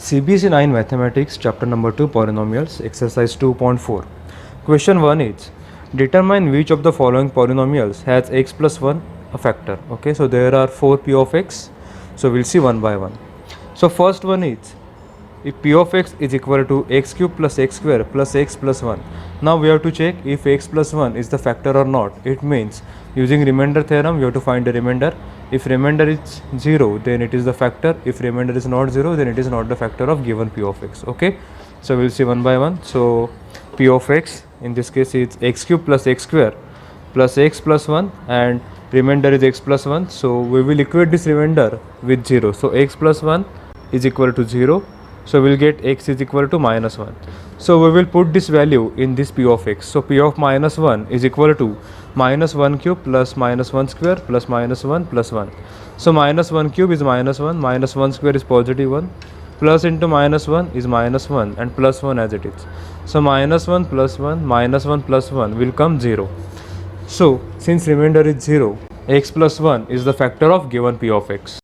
CBSE 9 Mathematics, chapter number 2, Polynomials, exercise 2.4. Question 1 is, determine which of the following polynomials has x plus 1 a factor. Okay, so there are 4 p of x, so we'll see one by one. So first one is, if p of x is equal to x cube plus x square plus x plus 1. Now we have to check if x plus 1 is the factor or not. It means using remainder theorem we have to find the remainder. If remainder is 0, then it is the factor. If remainder is not 0, then it is not the factor of given p of x. Okay, so we'll see one by one. So p of x in this case is x cube plus x square plus x plus 1, and remainder is x plus 1. So we will equate this remainder with 0. So x plus 1 is equal to 0. So we'll get x is equal to minus 1. So we will put this value in this p of x. So p of minus 1 is equal to minus 1 cube plus minus 1 square plus minus 1 plus 1. So minus 1 cube is minus 1, minus 1 square is positive 1, plus into minus 1 is minus 1, and plus 1 as it is. So minus 1 plus 1 minus 1 plus 1 will come 0. So since remainder is 0, x plus 1 is the factor of given p of x.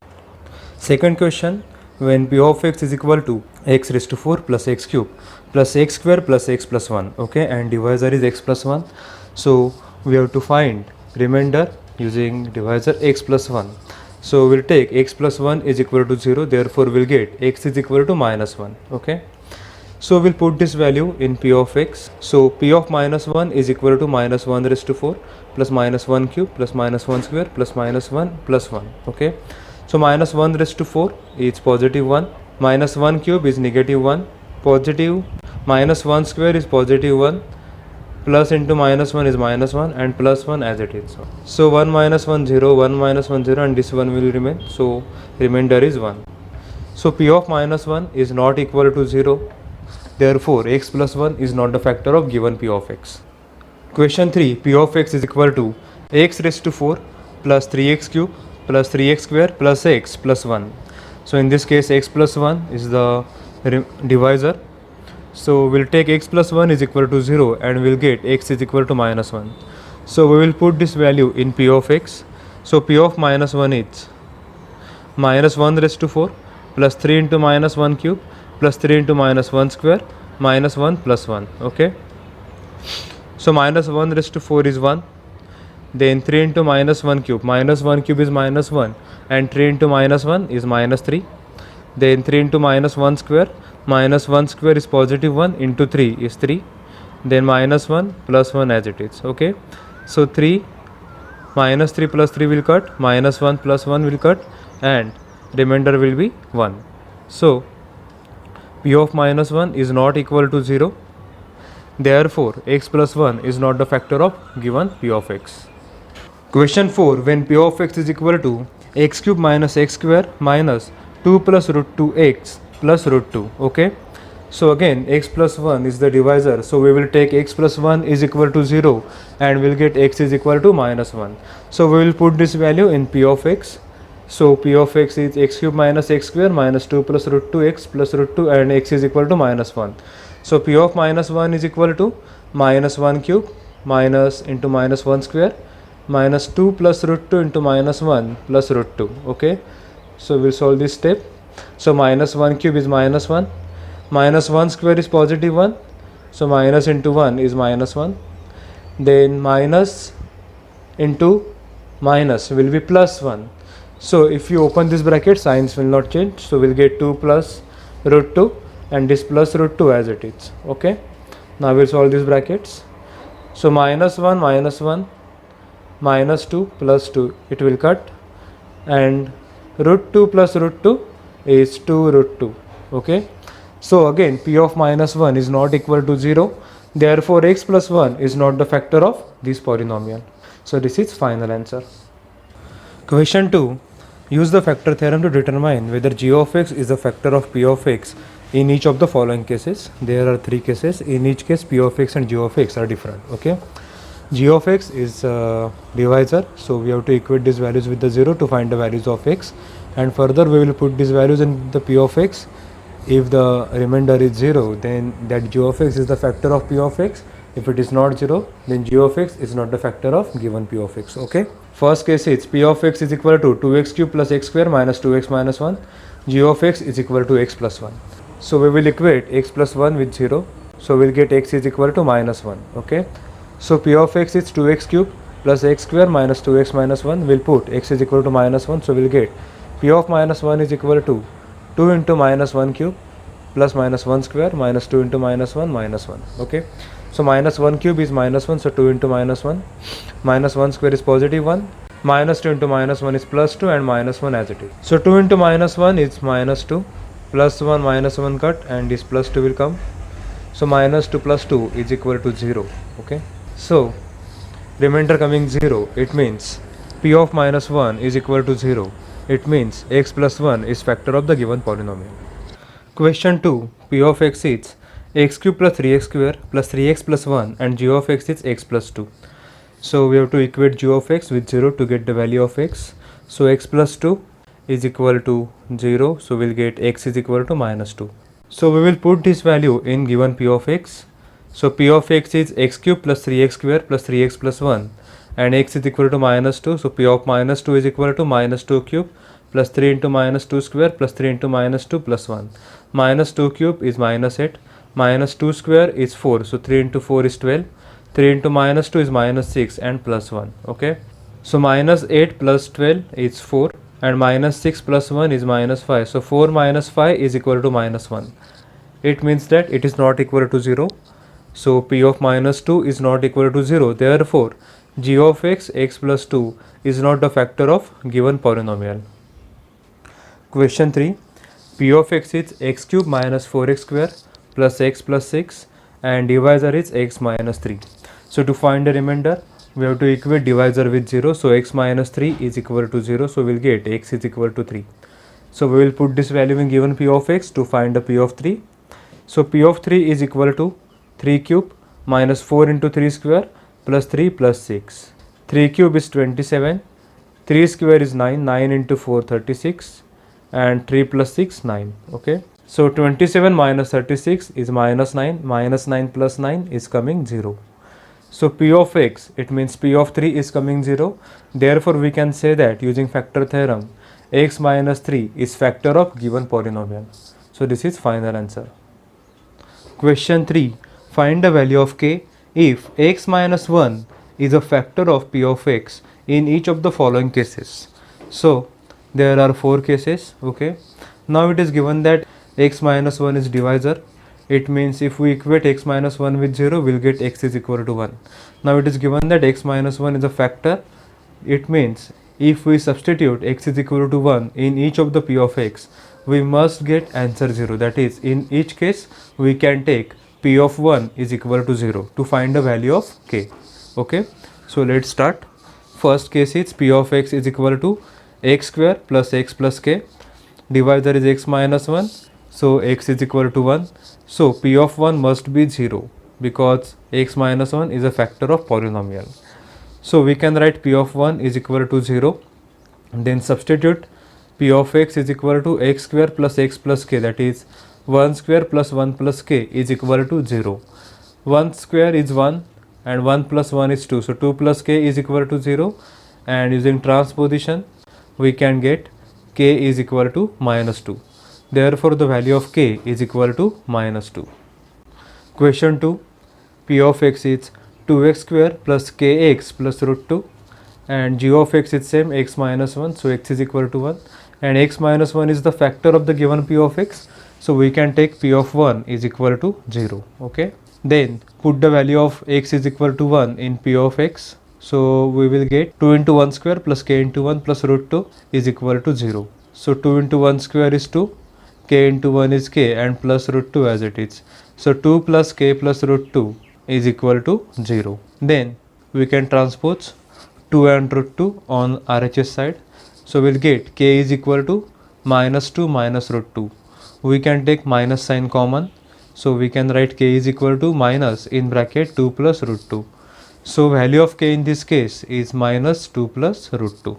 Second question, when p of x is equal to x raised to 4 plus x cube plus x square plus x plus 1, okay, and divisor is x plus 1. So we have to find remainder using divisor x plus 1. So we'll take x plus 1 is equal to 0, therefore we'll get x is equal to minus 1, okay. So we'll put this value in p of x. So p of minus 1 is equal to minus 1 raised to 4 plus minus 1 cube plus minus 1 square plus minus 1 plus 1, okay. So minus 1 raised to 4 is positive 1, minus 1 cube is negative 1, positive minus 1 square is positive 1, plus into minus 1 is minus 1, and plus 1 as it is. So 1 minus 1 0, 1 minus 1 0, and this 1 will remain. So remainder is 1. So p of minus 1 is not equal to 0. Therefore x plus 1 is not the factor of given p of x. Question 3, p of x is equal to x raised to 4 plus 3x cube plus 3x square plus x plus 1. So in this case x plus 1 is the divisor. So we'll take x plus 1 is equal to 0, and we'll get x is equal to minus 1. So we will put this value in p of x. So p of minus 1 is minus 1 raised to 4 plus 3 into minus 1 cube plus 3 into minus 1 square minus 1 plus 1, okay. So minus 1 raised to 4 is 1. Then 3 into minus 1 cube is minus 1, and 3 into minus 1 is minus 3. Then 3 into minus 1 square is positive 1 into 3 is 3. Then minus 1 plus 1 as it is, okay. So 3 minus 3 plus 3 will cut, minus 1 plus 1 will cut, and remainder will be 1. So p of minus 1 is not equal to 0. Therefore x plus 1 is not the factor of given p of x. Question 4, when p of x is equal to x cube minus x square minus 2 plus root 2x plus root 2, okay. So again x plus 1 is the divisor, so we will take x plus 1 is equal to 0, and we'll get x is equal to minus 1. So we will put this value in p of x. So p of x is x cube minus x square minus 2 plus root 2x plus root 2, and x is equal to minus 1. So p of minus 1 is equal to minus 1 cube minus into minus 1 square minus 2 plus root 2 into minus 1 plus root 2, okay. So we'll solve this step. So minus 1 cube is minus 1, minus 1 square is positive 1, so minus into 1 is minus 1. Then minus into minus will be plus 1. So if you open this bracket, signs will not change, so we'll get 2 plus root 2, and this plus root 2 as it is, okay. Now we'll solve these brackets. So minus 1 minus 2 plus 2, it will cut, and root 2 plus root 2 is 2 root 2, okay. So again p of minus 1 is not equal to 0. Therefore x plus 1 is not the factor of this polynomial. So this is final answer. Question 2, use the factor theorem to determine whether g of x is the factor of p of x in each of the following cases. There are 3 cases. In each case p of x and g of x are different, okay. G of x is divisor, so we have to equate these values with the 0 to find the values of x, and further we will put these values in the p of x. If the remainder is 0, then that g of x is the factor of p of x. If it is not 0, then g of x is not the factor of given p of x, okay. First case is p of x is equal to 2x cube plus x square minus 2x minus 1. G of x is equal to x plus 1. So we will equate x plus 1 with 0. So we'll get x is equal to minus 1. Okay. So p of x is 2x cube plus x square minus 2x minus 1. We'll put x is equal to minus 1. So we'll get p of minus 1 is equal to 2 into minus 1 cube plus minus 1 square minus 2 into minus 1 minus 1. Okay. So minus 1 cube is minus 1. So 2 into minus 1. Minus 1 square is positive 1. Minus 2 into minus 1 is plus 2 and minus 1 as it is. So 2 into minus 1 is minus 2. Plus 1 minus 1 cut and this plus 2 will come. So minus 2 plus 2 is equal to 0. Okay. So remainder coming 0. It means p of minus 1 is equal to 0. It means x plus 1 is factor of the given polynomial. Question 2. P of x is x cube plus 3x square plus 3x plus 1 and g of x is x plus 2. So we have to equate g of x with 0 to get the value of x. So x plus 2 is equal to 0. So we'll get x is equal to minus 2. So we will put this value in given p of x. So p of x is x cube plus 3x square plus 3x plus 1 and x is equal to minus 2. So p of minus 2 is equal to minus 2 cube plus 3 into minus 2 square plus 3 into minus 2 plus 1. Minus 2 cube is minus 8. Minus 2 square is 4. So 3 into 4 is 12. 3 into minus 2 is minus 6 and plus 1. Okay. So minus 8 plus 12 is 4 and minus 6 plus 1 is minus 5. So 4 minus 5 is equal to minus 1. It means that it is not equal to 0. So p of minus 2 is not equal to 0. Therefore, g of x, x plus 2 is not the factor of given polynomial. Question 3. P of x is x cube minus 4x square plus x plus 6 and divisor is x minus 3. So to find the remainder, we have to equate divisor with 0. So x minus 3 is equal to 0. So we'll get x is equal to 3. So we will put this value in given p of x to find the p of 3. So p of 3 is equal to 3 cube minus 4 into 3 square plus 3 plus 6. 3 cube is 27. 3 square is 9. 9 into 4 36 and 3 plus 6 9. Okay. So 27 minus 36 is minus 9. Minus 9 plus 9 is coming 0. So p of x, it means p of 3 is coming 0. Therefore we can say that using factor theorem, x minus 3 is factor of given polynomial. So this is final answer. Question 3. Find the value of k if x minus 1 is a factor of p of x in each of the following cases. So there are 4 cases. Okay. Now it is given that x minus 1 is divisor. It means if we equate x minus 1 with 0, we'll get x is equal to 1. Now it is given that x minus 1 is a factor. It means if we substitute x is equal to 1 in each of the p of x, we must get answer 0. That is, in each case, we can take p of 1 is equal to 0 to find the value of k. Okay. So let's start. First case is p of x is equal to x square plus x plus k. Divisor is x minus 1. So x is equal to 1. So p of 1 must be 0 because x minus 1 is a factor of polynomial. So we can write p of 1 is equal to 0. Then substitute p of x is equal to x square plus x plus k, that is 1 square plus 1 plus k is equal to 0. 1 square is 1 and 1 plus 1 is 2. So 2 plus k is equal to 0, and using transposition we can get k is equal to minus 2. Therefore the value of k is equal to minus 2. Question 2. P of x is 2x square plus kx plus root 2 and g of x is same, x minus 1. So x is equal to 1 and x minus 1 is the factor of the given p of x. So we can take p of 1 is equal to 0. Okay. Then put the value of x is equal to 1 in p of x. So we will get 2 into 1 square plus k into 1 plus root 2 is equal to 0. So 2 into 1 square is 2. K into 1 is k and plus root 2 as it is. So 2 plus k plus root 2 is equal to 0. Then we can transpose 2 and root 2 on RHS side. So we'll get k is equal to minus 2 minus root 2. We can take minus sign common. So we can write k is equal to minus in bracket 2 plus root 2. So value of k in this case is minus 2 plus root 2.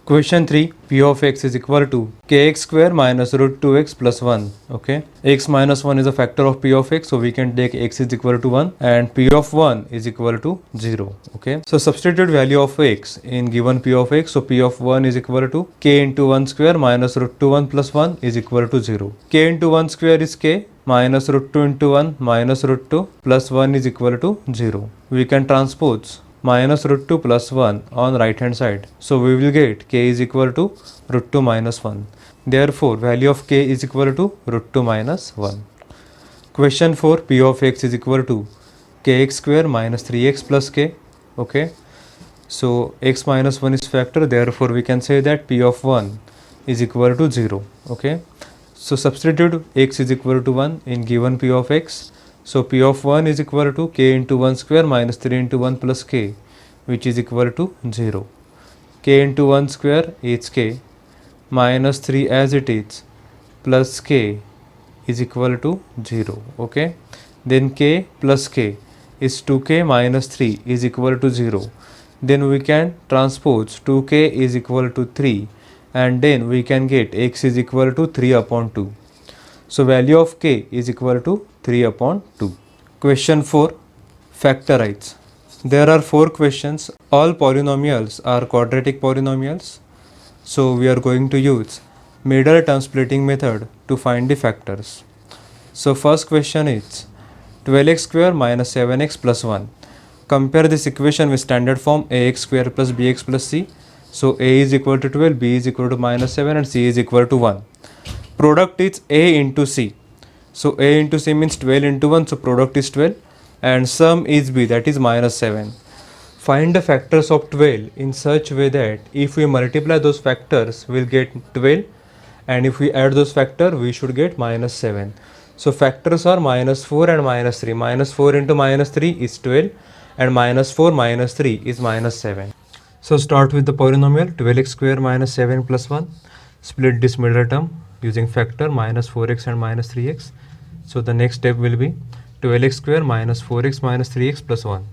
Question 3, p of x is equal to kx square minus root 2x plus 1. Okay, x minus 1 is a factor of p of x, so we can take x is equal to 1 and p of 1 is equal to 0. Okay, so substitute value of x in given p of x. So p of 1 is equal to k into 1 square minus root 2 1 plus 1 is equal to 0. K into 1 square is k minus root 2 into 1 minus root 2 plus 1 is equal to 0. We can transpose minus root 2 plus 1 on right hand side. So we will get k is equal to root 2 minus 1. Therefore, value of k is equal to root 2 minus 1. Question 4, p of x is equal to kx square minus 3x plus k. Okay, so x minus 1 is factor, therefore we can say that p of 1 is equal to 0. Okay, so substitute x is equal to 1 in given p of x. So p of 1 is equal to k into 1 square minus 3 into 1 plus k, which is equal to 0. K into 1 square is k minus 3 as it is plus k is equal to 0. Okay, then k plus k is 2k minus 3 is equal to 0. Then we can transpose 2k is equal to 3 and then we can get x is equal to 3 upon 2. So value of k is equal to 3 upon 2. Question 4, factorize. There are 4 questions. All polynomials are quadratic polynomials. So we are going to use middle term splitting method to find the factors. So first question is 12x square minus 7x plus 1. Compare this equation with standard form ax square plus bx plus c. So a is equal to 12, b is equal to minus 7 and c is equal to 1. Product is a into c. So a into c means 12 into 1, so product is 12 and sum is b, that is minus 7. Find the factors of 12 in such way that if we multiply those factors we'll get 12 and if we add those factors we should get minus 7. So factors are minus 4 and minus 3. Minus 4 into minus 3 is 12 and minus 4 minus 3 is minus 7. So start with the polynomial 12x square minus 7 plus 1. Split this middle term using factor minus 4x and minus 3x. So the next step will be 12x square minus 4x minus 3x plus 1.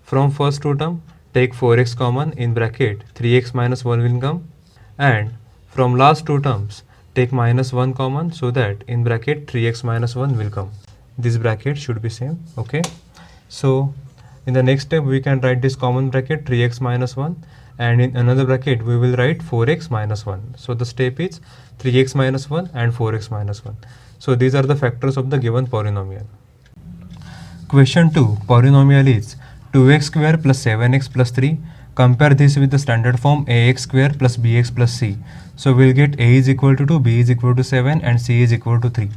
From first two term take 4x common, in bracket 3x minus 1 will come, and from last two terms take minus 1 common, so that in bracket 3x minus 1 will come. This bracket should be same. Okay, so in the next step we can write this common bracket 3x minus 1 and in another bracket we will write 4x minus 1. So the step is 3x minus 1 and 4x minus 1. So these are the factors of the given polynomial. Question 2, polynomial is 2x square plus 7x plus 3. Compare this with the standard form ax square plus bx plus c. So we'll get a is equal to 2, b is equal to 7 and c is equal to 3.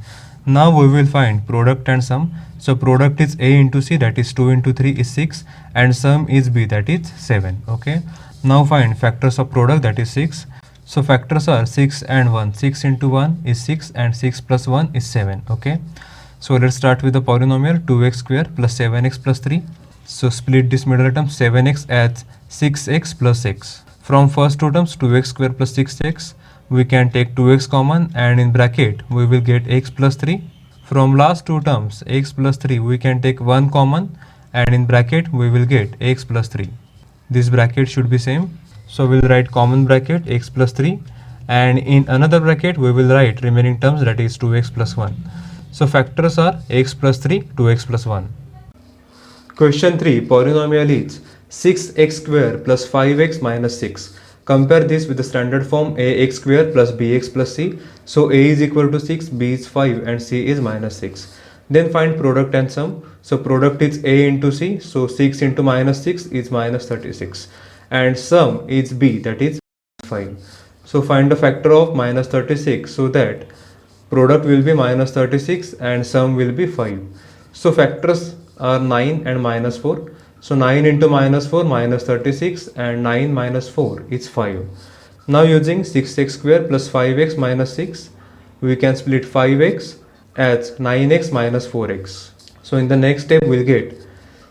Now we will find product and sum. So product is a into c, that is 2 into 3 is 6 and sum is b, that is 7. Okay, now find factors of product, that is 6. So factors are 6 and 1. 6 into 1 is 6 and 6 plus 1 is 7. Okay, so let's start with the polynomial 2x square plus 7x plus 3. So split this middle term 7x as 6x plus x. From first two terms 2x square plus 6x, we can take 2x common and in bracket we will get x plus 3. From last two terms x plus 3 we can take 1 common and in bracket we will get x plus 3. This bracket should be same. So we'll write common bracket x plus 3 and in another bracket we will write remaining terms, that is 2x plus 1. So factors are x plus 3, 2x plus 1. Question 3, polynomial is 6x square plus 5x minus 6. Compare this with the standard form ax square plus bx plus c. So a is equal to 6, b is 5 and c is minus 6. Then find product and sum. So product is a into c, so 6 into minus 6 is minus 36 and sum is b, that is 5. So find the factor of minus 36, so that product will be minus 36 and sum will be 5. So factors are 9 and minus 4. So 9 into minus 4 minus 36 and 9 minus 4 is 5. Now using 6x square plus 5x minus 6, we can split 5x as 9x minus 4x. So in the next step we'll get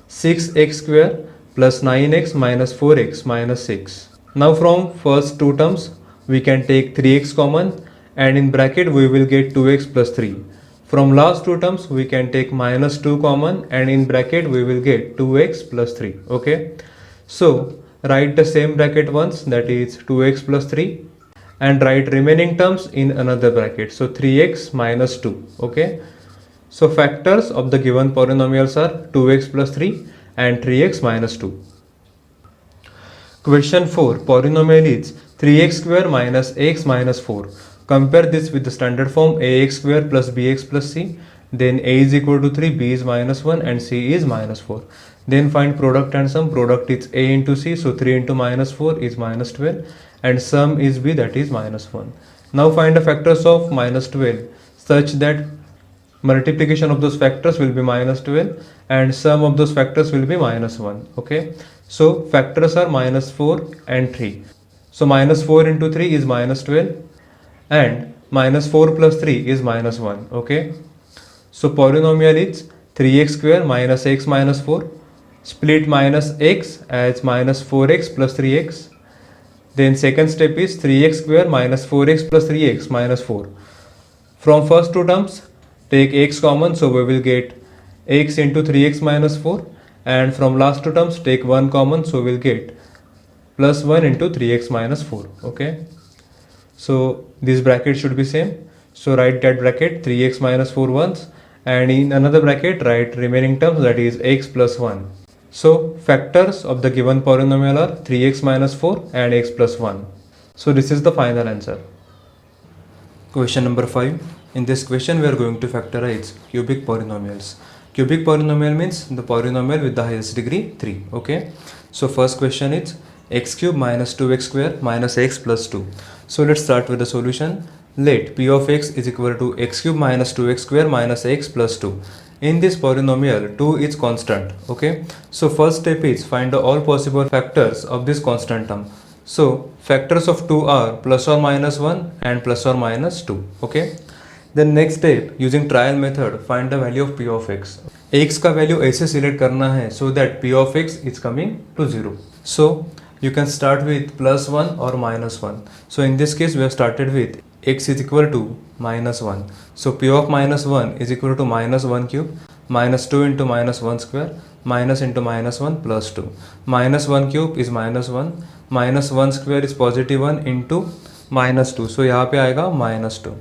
6x square plus 9x minus 4x minus 6. Now from first two terms we can take 3x common and in bracket we will get 2x plus 3. From last two terms we can take minus 2 common and in bracket we will get 2x plus 3. Okay, so write the same bracket once, that is 2x plus 3, and write remaining terms in another bracket, so 3x minus 2. Okay, so factors of the given polynomials are 2x plus 3 and 3x minus 2. Question 4. Polynomial is 3x square minus x minus 4. Compare this with the standard form ax square plus bx plus c. Then a is equal to 3, b is minus 1 and c is minus 4. Then find product and sum. Product is a into c, so 3 into minus 4 is minus 12, and sum is b, that is minus 1. Now find the factors of minus 12 such that multiplication of those factors will be minus 12 and sum of those factors will be minus 1. Okay, so factors are minus 4 and 3. So minus 4 into 3 is minus 12 and minus 4 plus 3 is minus 1. Okay, so polynomial is 3x square minus x minus 4, split minus x as minus 4x plus 3x. Then second step is 3x square minus 4x plus 3x minus 4. From first two terms take x common, so we will get x into 3x minus 4, and from last two terms take 1 common, so we will get plus 1 into 3x minus 4. Okay, so this bracket should be same, so write that bracket 3x minus 4 once, and in another bracket write remaining terms, that is x plus 1. So factors of the given polynomial are 3x minus 4 and x plus 1. So this is the final answer. Question number 5. In this question we are going to factorize cubic polynomials. Cubic polynomial means the polynomial with the highest degree 3. Okay, so first question is x cube minus 2x square minus x plus 2. So let's start with the solution. Let p of x is equal to x cube minus 2x square minus x plus 2. In this polynomial 2 is constant. Okay, so first step is find all possible factors of this constant term. So factors of 2 are plus or minus 1 and plus or minus 2. Okay, then next step using trial method find the value of p of x. x का value ऐसे select करना है so that p of x is coming to 0. So you can start with plus 1 or minus 1. So in this case we have started with x is equal to minus 1. So p of minus 1 is equal to minus 1 cube minus 2 into minus 1 square minus into minus 1 plus 2. Minus 1 cube is minus 1, minus 1 square is positive 1 into minus 2. So यहाँ पे आएगा minus 2.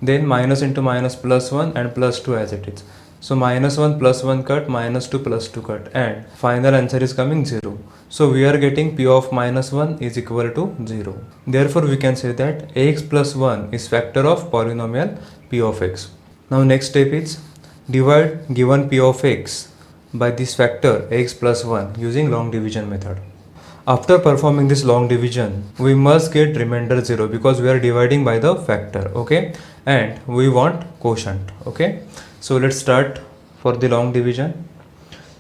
Then minus into minus plus 1 and plus 2 as it is. So minus 1 plus 1 cut, minus 2 plus 2 cut, and final answer is coming 0. So we are getting p of minus 1 is equal to 0. Therefore we can say that ax plus 1 is factor of polynomial p of x. Now next step is divide given p of x by this factor x plus 1 using long division method. After performing this long division, we must get remainder 0 because we are dividing by the factor. Okay, and we want quotient. Okay, so let's start for the long division.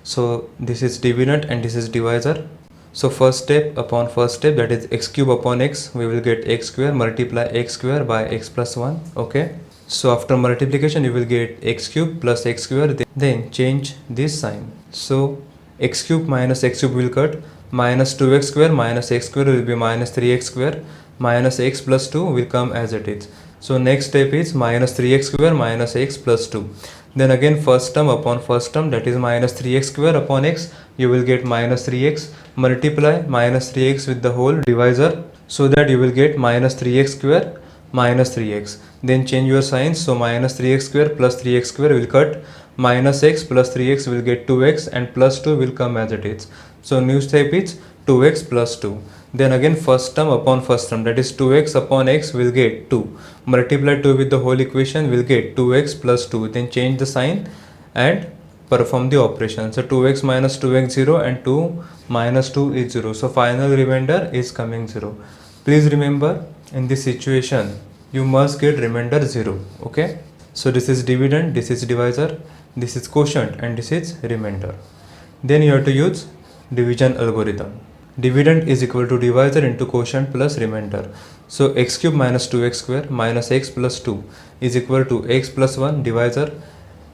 So this is dividend and this is divisor. So first step upon first step, that is x cube upon x, we will get x square multiply x square by x plus 1. Okay, so after multiplication you will get x cube plus x square, then change this sign. So x cube minus x cube will cut, minus 2x square minus x square will be minus 3x square, minus x plus 2 will come as it is. So next step is minus 3x square minus x plus 2. Then again first term upon first term, that is minus 3x square upon x, you will get minus 3x, multiply minus 3x with the whole divisor, so that you will get minus 3x square minus 3x. Then change your signs, so minus 3x square plus 3x square will cut, minus x plus 3x will get 2x, and plus 2 will come as it is. So new step is 2x plus 2. Then again first term upon first term, that is 2x upon x will get 2. Multiply 2 with the whole equation will get 2x plus 2. Then change the sign and perform the operation. So 2x minus 2x 0 and 2 minus 2 is 0. So final remainder is coming 0. Please remember, in this situation you must get remainder 0. Okay, so this is dividend, this is divisor, this is quotient, and this is remainder. Then you have to use division algorithm. Dividend is equal to divisor into quotient plus remainder. So x cube minus 2x square minus x plus 2 is equal to x plus 1 divisor,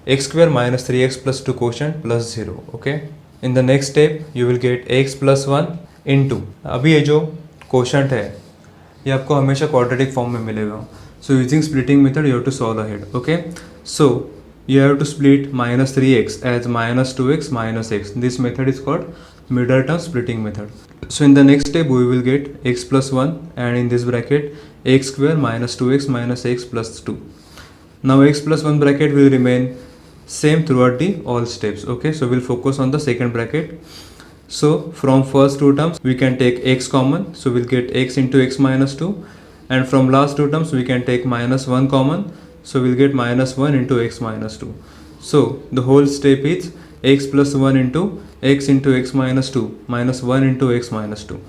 x square minus 3x plus 2 quotient plus 0. Okay, in the next step you will get x plus 1 into, अभी ये जो quotient है ये आपको हमेशा quadratic form में मिलेगा. So using splitting method you have to solve ahead. Okay, so you have to split minus 3x as minus 2x minus x. This method is called middle term splitting method. So in the next step we will get x plus 1, and in this bracket x square minus 2x minus x plus 2. Now x plus 1 bracket will remain same throughout the all steps. Okay, so we'll focus on the second bracket. So from first two terms we can take x common, so we'll get x into x minus 2, and from last two terms we can take minus 1 common, so we'll get minus 1 into x minus 2. So the whole step is x plus 1 into x minus 2 minus 1 into x minus 2.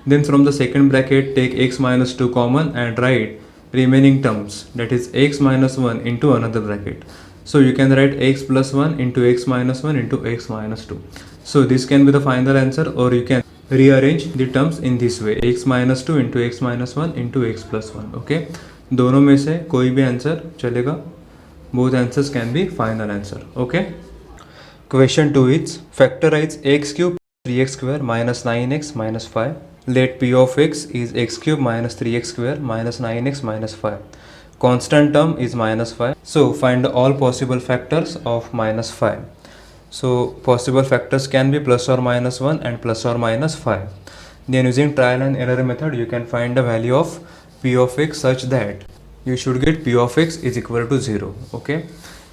Then from the second bracket take x minus 2 common and write remaining terms, that is x minus 1 into another bracket. So you can write x plus 1 into x minus 1 into x minus 2. So this can be the final answer, or you can rearrange the terms in this way, x minus 2 into x minus 1 into x plus 1. Okay, दोनों में से कोई भी answer चलेगा. Both answers can be final answer. Okay. Question 2 is factorize x cube 3x square minus 9x minus 5. Let p of x is x cube minus 3x square minus 9x minus 5. Constant term is minus 5. So find all possible factors of minus 5. So possible factors can be plus or minus 1 and plus or minus 5. Then using trial and error method you can find the value of p of x such that you should get p of x is equal to 0. Okay,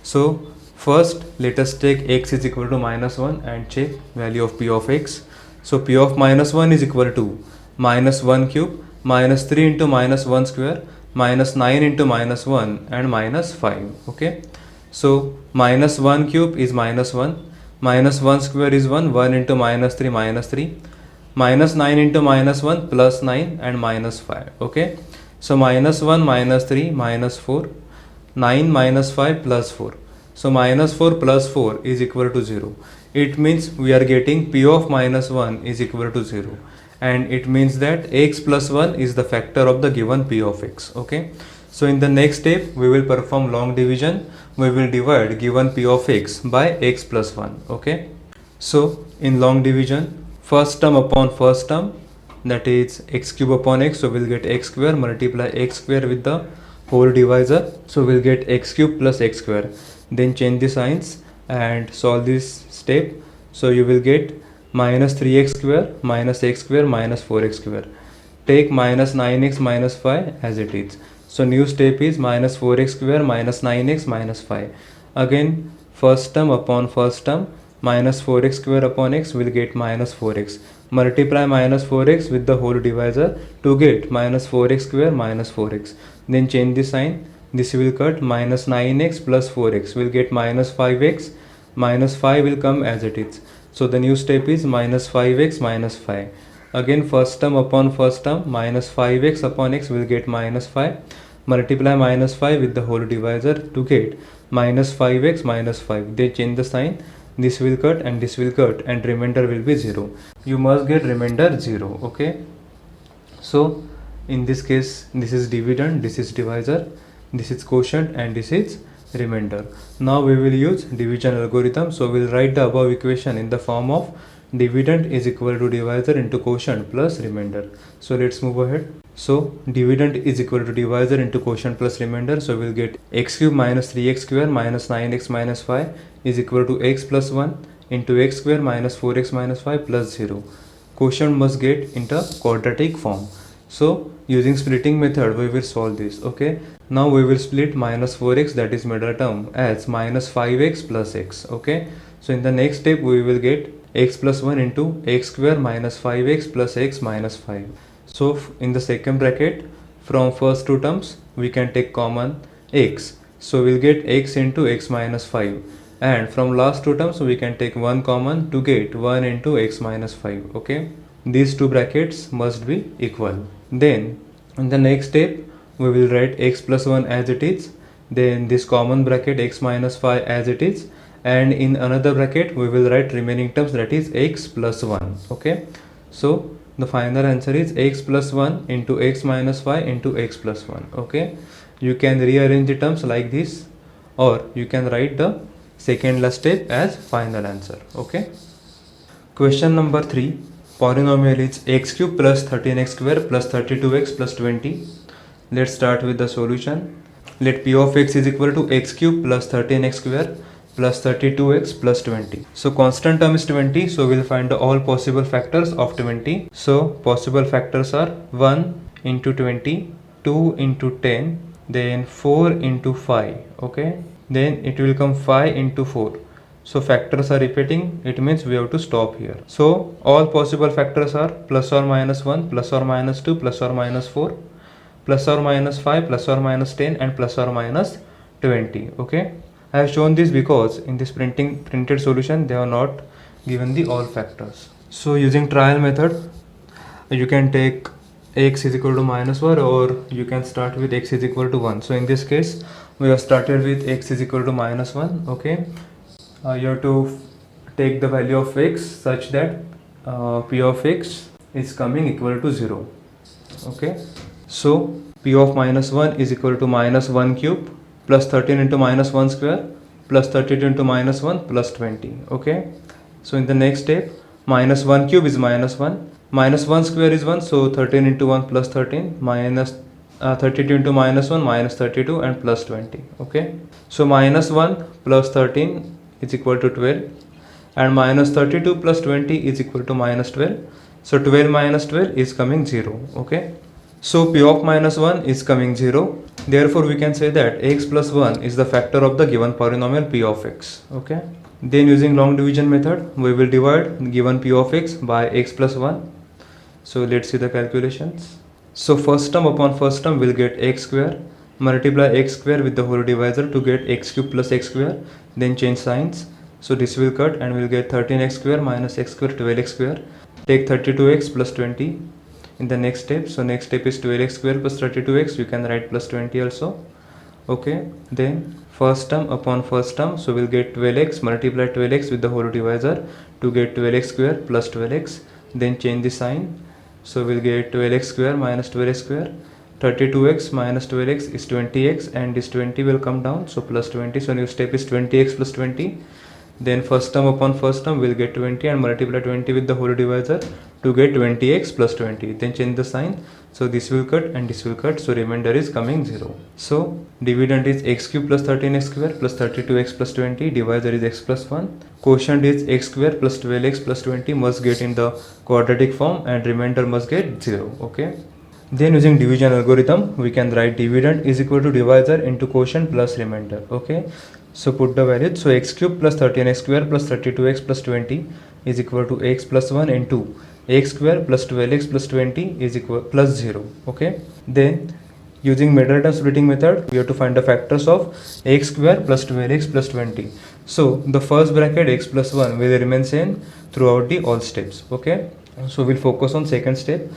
so first let us take x is equal to minus 1 and check value of p of x. So p of minus 1 is equal to minus 1 cube minus 3 into minus 1 square minus 9 into minus 1 and minus 5. Okay, so minus 1 cube is minus 1, minus 1 square is 1 into minus 3, minus 9 into minus 1 plus 9 and minus 5. Okay, so minus 1 minus 3 minus 4, 9 minus 5 plus 4. So minus 4 plus 4 is equal to 0. It means we are getting p of minus 1 is equal to 0, and it means that x plus 1 is the factor of the given p of x. Okay, so in the next step we will perform long division. We will divide given p of x by x plus 1. Okay, so in long division, first term upon first term, that is x cube upon x, so we'll get x square multiply x square with the whole divisor, so we'll get x cube plus x square. Then change the signs and solve this step, so you will get minus 3x square minus x square minus 4x square. Take minus 9x minus 5 as it is. So new step is minus 4x square minus 9x minus 5. Again first term upon first term, minus 4x square upon x will get minus 4x. Multiply minus 4x with the whole divisor to get minus 4x square minus 4x. Then change the sign. This will cut, minus 9x plus 4x will get minus 5x. Minus 5 will come as it is. So the new step is minus 5x minus 5. Again first term upon first term, minus 5x upon x will get minus 5. Multiply minus 5 with the whole divisor to get minus 5x minus 5. They change the sign. This will cut and this will cut, and remainder will be 0. You must get remainder 0. Okay, so in this case this is dividend, this is divisor, this is quotient, and this is remainder. Now we will use division algorithm. So we'll write the above equation in the form of dividend is equal to divisor into quotient plus remainder. So let's move ahead. So dividend is equal to divisor into quotient plus remainder. So we'll get x cube minus 3x square minus 9x minus 5 is equal to x plus 1 into x square minus 4x minus 5 plus 0. Quotient must get into quadratic form. So using splitting method we will solve this. Okay, now we will split minus 4x, that is middle term, as minus 5x plus x. Okay, so in the next step we will get x plus 1 into x square minus 5x plus x minus 5. So in the second bracket, from first two terms we can take common x, so we'll get x into x minus 5, and from last two terms we can take 1 common to get 1 into x minus 5. Okay, these two brackets must be equal. Then in the next step we will write x plus 1 as it is, then this common bracket x minus 5 as it is, and in another bracket we will write remaining terms, that is x plus 1. Okay, so the final answer is x plus 1 into x minus 5 into x plus 1. Okay, you can rearrange the terms like this, or you can write the second last step as final answer. Okay, question number 3. Polynomial is x cube plus 13x square plus 32x plus 20. Let's start with the solution. Let p of x is equal to x cube plus 13x square plus 32x plus 20. So constant term is 20, so we'll find all possible factors of 20. So possible factors are 1 into 20, 2 into 10, then 4 into 5, okay, then it will come 5 into 4. So factors are repeating, it means we have to stop here. So all possible factors are plus or minus 1, plus or minus 2, plus or minus 4, plus or minus 5, plus or minus 10, and plus or minus 20. Okay, I have shown this because in this printed solution they are not given the all factors. So using trial method, you can take x is equal to minus 1, or you can start with x is equal to 1. So in this case we have started with x is equal to minus 1. Okay, you have to take the value of x such that p of x is coming equal to 0. Okay, so p of minus 1 is equal to minus 1 cube plus 13 into minus 1 square plus 32 into minus 1 plus 20. Okay, so in the next step, minus 1 cube is minus 1, minus 1 square is 1, so 13 into 1 plus 13, minus 32 into minus 1 minus 32, and plus 20. Okay, so minus 1 plus 13 is equal to 12, and minus 32 plus 20 is equal to minus 12. So 12 minus 12 is coming 0. Okay, so p of minus 1 is coming 0. Therefore we can say that x plus 1 is the factor of the given polynomial p of x. Okay, then using long division method, we will divide given p of x by x plus 1. So let's see the calculations. So first term upon first term will get x square, multiply x square with the whole divisor to get x cube plus x square, then change signs. So this will cut and we'll get 13x square minus x square 12x square. Take 32x plus 20 in the next step. So next step is 12x square plus 32x, you can write plus 20 also. Okay, then first term upon first term, so we'll get 12x, multiply 12x with the whole divisor to get 12x square plus 12x, then change the sign. So we'll get 12x square minus 12x square, 32x minus 12x is 20x, and this 20 will come down, so plus 20. So new step is 20x plus 20. Then first term upon first term will get 20 and multiply 20 with the whole divisor to get 20x plus 20. Then change the sign. So this will cut and this will cut. So remainder is coming 0. So dividend is x cube plus 13x square plus 32x plus 20. Divisor is x plus 1. Quotient is x square plus 12x plus 20 must get in the quadratic form, and remainder must get 0. Okay. Then using division algorithm, we can write dividend is equal to divisor into quotient plus remainder. Okay, so put the values. So x cube plus 13x square plus 32x plus 20 is equal to x plus 1 into x square plus 12x plus 20 is equal plus 0. Okay, then using Middleton splitting method, we have to find the factors of x square plus 12x plus 20. So the first bracket x plus 1 will remain same throughout the all steps. Okay, so we'll focus on second step.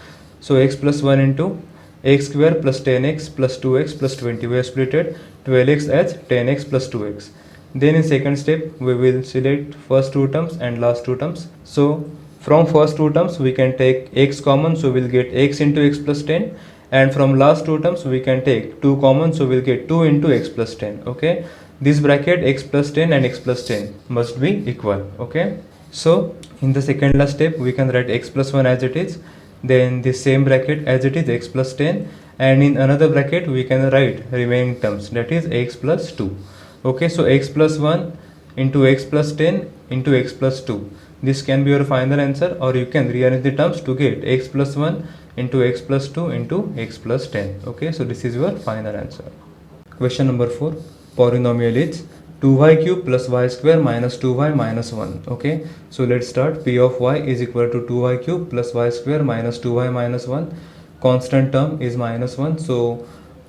So x plus 1 into x square plus 10x plus 2x plus 20. We have splitted 12x as 10x plus 2x. Then in second step, we will select first two terms and last two terms. So from first two terms, we can take x common, so we'll get x into x plus 10. And from last two terms, we can take 2 common, so we'll get 2 into x plus 10. Okay, this bracket x plus 10 and x plus 10 must be equal. Okay, so in the second last step, we can write x plus 1 as it is, then the same bracket as it is x plus 10, and in another bracket we can write remaining terms, that is x plus 2. Okay, so x plus 1 into x plus 10 into x plus 2, this can be your final answer, or you can rearrange the terms to get x plus 1 into x plus 2 into x plus 10. Okay, so this is your final answer. Question number 4, polynomial is 2y cube plus y square minus 2y minus 1. Okay, so let's start. P of y is equal to 2y cube plus y square minus 2y minus 1. Constant term is minus 1, so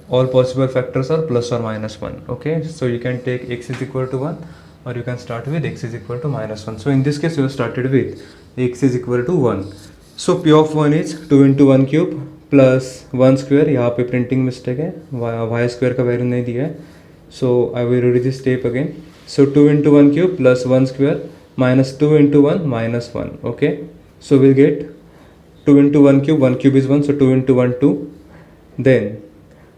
all possible factors are plus or minus 1. Okay, so you can take x is equal to 1, or you can start with x is equal to minus 1. So in this case, you have started with x is equal to 1. So p of 1 is 2 into 1 cube plus 1 square. यहाँ पे printing mistake है, y square का value नहीं दिया है. So I will read this step again. So 2 into 1 cube plus 1 square minus 2 into 1 minus 1. Okay, so we'll get 2 into 1 cube is 1, so 2 into 1 2, then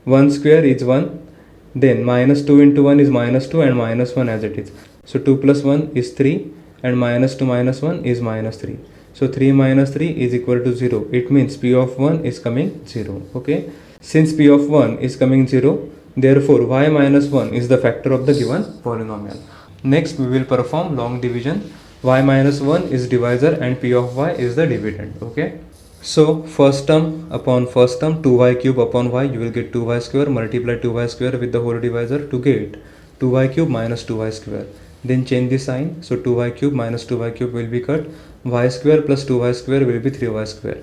1 square is 1, then minus 2 into 1 is minus 2, and minus 1 as it is. So 2 plus 1 is 3, and minus 2 minus 1 is minus 3. So 3 minus 3 is equal to 0. It means p of 1 is coming 0. Okay, since p of 1 is coming 0, therefore y minus 1 is the factor of the given polynomial. Next we will perform long division. Y minus 1 is divisor and P of y is the dividend. Okay. So first term upon first term, 2y cube upon y, you will get 2y square, multiply 2y square with the whole divisor to get 2y cube minus 2y square. Then change the sign, so 2y cube minus 2y cube will be cut, y square plus 2y square will be 3y square.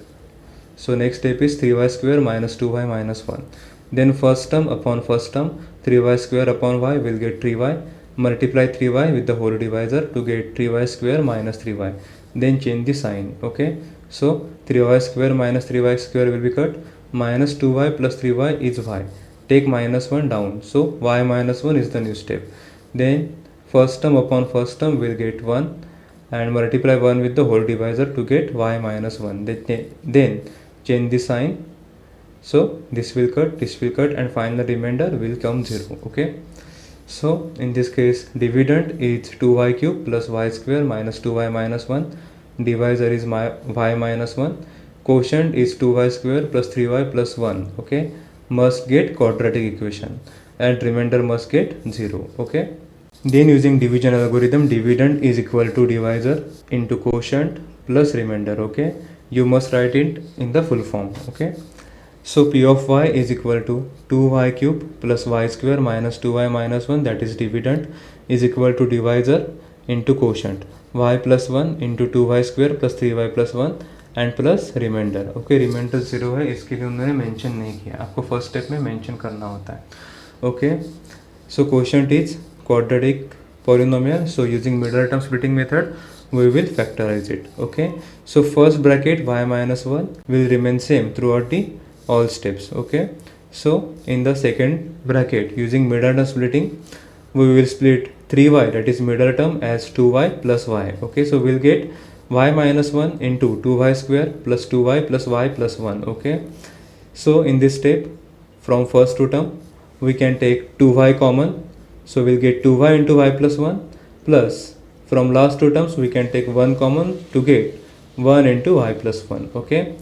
So next step is 3y square minus 2y minus 1. Then first term upon first term, 3y square upon y will get 3y, multiply 3y with the whole divisor to get 3y square minus 3y. Then change the sign. Okay, so 3y square minus 3y square will be cut, minus 2y plus 3y is y. Take minus 1 down, so y minus 1 is the new step. Then first term upon first term will get 1 and multiply 1 with the whole divisor to get y minus 1. Then change the sign, so this will cut and final remainder will come 0. Okay, so in this case dividend is 2y cube plus y square minus 2y minus 1, divisor is y minus 1, quotient is 2y square plus 3y plus 1. Okay, must get quadratic equation and remainder must get 0. Okay, then using division algorithm, dividend is equal to divisor into quotient plus remainder. Okay, you must write it in the full form. Okay, so P of y is equal to 2y cube plus y square minus 2y minus 1, that is dividend, is equal to divisor into quotient y plus 1 into 2y square plus 3y plus 1 and plus reminder. Okay, reminder 0 है, इसके लिए उन्होंने mention नहीं किया, आपको first step में mention करना होता है. Okay, so quotient is quadratic polynomial, so using middle term splitting method we will factorize it. Okay, so first bracket y minus 1 will remain same throughout the all steps. Okay, so in the second bracket using middle term splitting we will split 3y, that is middle term, as 2y plus y. Okay, so we'll get y minus 1 into 2y square plus 2y plus y plus 1. Okay, so in this step from first two term we can take 2y common, so we'll get 2y into y plus 1, plus from last two terms we can take 1 common to get 1 into y plus 1. Okay,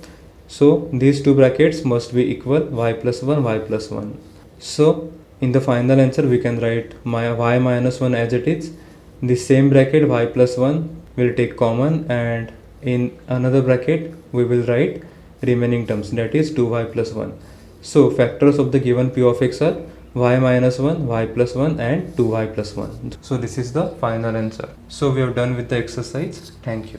so these two brackets must be equal, y plus 1 y plus 1. So in the final answer we can write y minus 1 as it is. The same bracket y plus 1 will take common, and in another bracket we will write remaining terms, that is 2y plus 1. So factors of the given p of x are y minus 1, y plus 1 and 2y plus 1. So this is the final answer. So we have done with the exercise. Thank you.